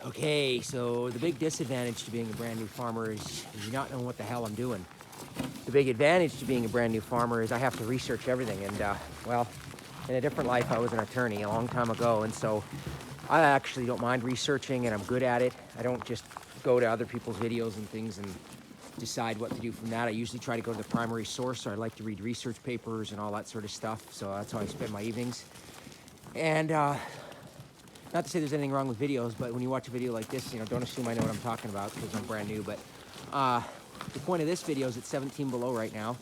Okay, so the big disadvantage to being a brand new farmer is you not knowing what the hell I'm doing. The big advantage to being a brand new farmer is I have to research everything. And well, in a different life, I was an attorney a long time ago. And so I actually don't mind researching and I'm good at it. I don't just go to other people's videos and things and decide what to do from that. I usually try to go to the primary source. So I like to read research papers and all that sort of stuff. So that's how I spend my evenings. And not to say there's anything wrong with videos, but when you watch a video like this, don't assume I know what I'm talking about because I'm brand new. But the point of this video is it's 17 below right now.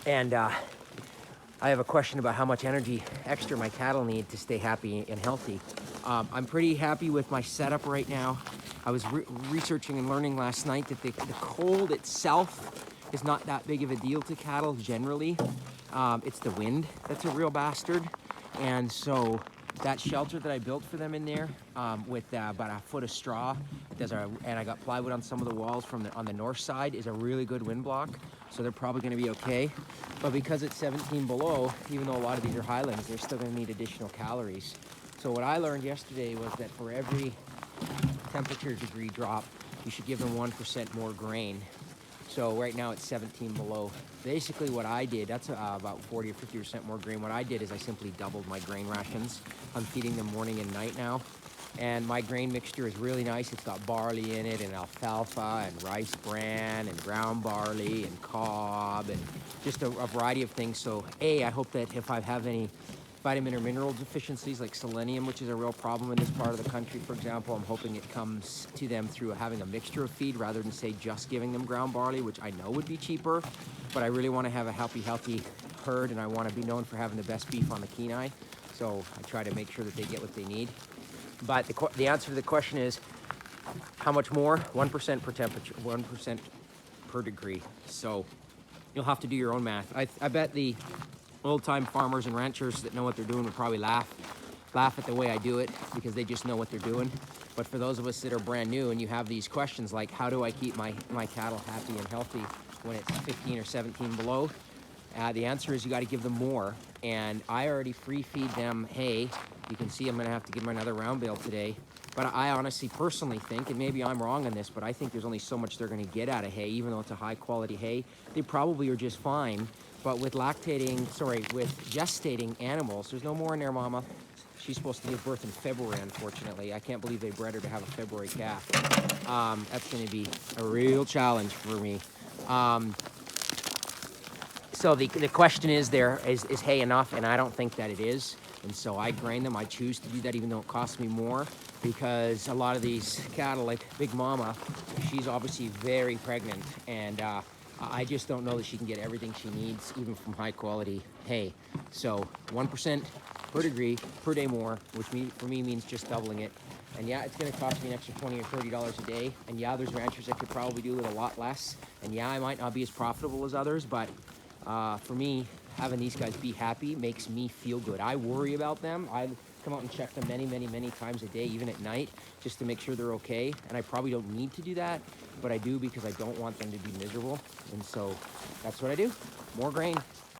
And I have a question about how much energy extra my cattle need to stay happy and healthy. I'm pretty happy with my setup right now. I was researching and learning last night that the cold itself is not that big of a deal to cattle generally. It's the wind that's a real bastard. And so that shelter that I built for them in there with about a foot of straw, and I got plywood on some of the walls on the north side, is a really good wind block. So they're probably going to be okay. But because it's 17 below, even though a lot of these are highlands, they're still going to need additional calories. So what I learned yesterday was that for every temperature degree drop, you should give them 1% more grain. So right now it's 17 below. Basically what I did, that's about 40 or 50% more grain. What I did is I simply doubled my grain rations. I'm feeding them morning and night now. And my grain mixture is really nice. It's got barley in it and alfalfa and rice bran and ground barley and cob and just a variety of things. So I hope that if I have any vitamin or mineral deficiencies like selenium, which is a real problem in this part of the country, for example, I'm hoping it comes to them through having a mixture of feed rather than, say, just giving them ground barley, which I know would be cheaper. But I really want to have a healthy herd, and I want to be known for having the best beef on the Kenai. So I try to make sure that they get what they need. But the answer to the question is, how much more? 1% per temperature, 1% per degree. So you'll have to do your own math. I bet the old-time farmers and ranchers that know what they're doing would probably laugh at the way I do it because they just know what they're doing. But for those of us that are brand new and you have these questions like, how do I keep my cattle happy and healthy when it's 15 or 17 below? The answer is you got to give them more. And I already free feed them hay. You can see I'm going to have to give them another round bale today. But I honestly, personally think, and maybe I'm wrong on this, but I think there's only so much they're going to get out of hay, even though it's a high quality hay. They probably are just fine. But with gestating animals, there's no more in there, Mama. She's supposed to give birth in February, unfortunately. I can't believe they bred her to have a February calf. That's going to be a real challenge for me. So the question is is hay enough? And I don't think that it is. And so I grain them. I choose to do that even though it costs me more because a lot of these cattle, like Big Mama, she's obviously very pregnant. And I just don't know that she can get everything she needs, even from high quality hay. So 1% per degree, per day more, which for me means just doubling it. And yeah, it's gonna cost me an extra $20 or $30 a day. And yeah, there's ranchers that could probably do it a lot less. And yeah, I might not be as profitable as others, but for me, having these guys be happy makes me feel good. I worry about them. I come out and check them many times a day, even at night, just to make sure they're okay. And I probably don't need to do that, but I do because I don't want them to be miserable. And so that's what I do. More grain.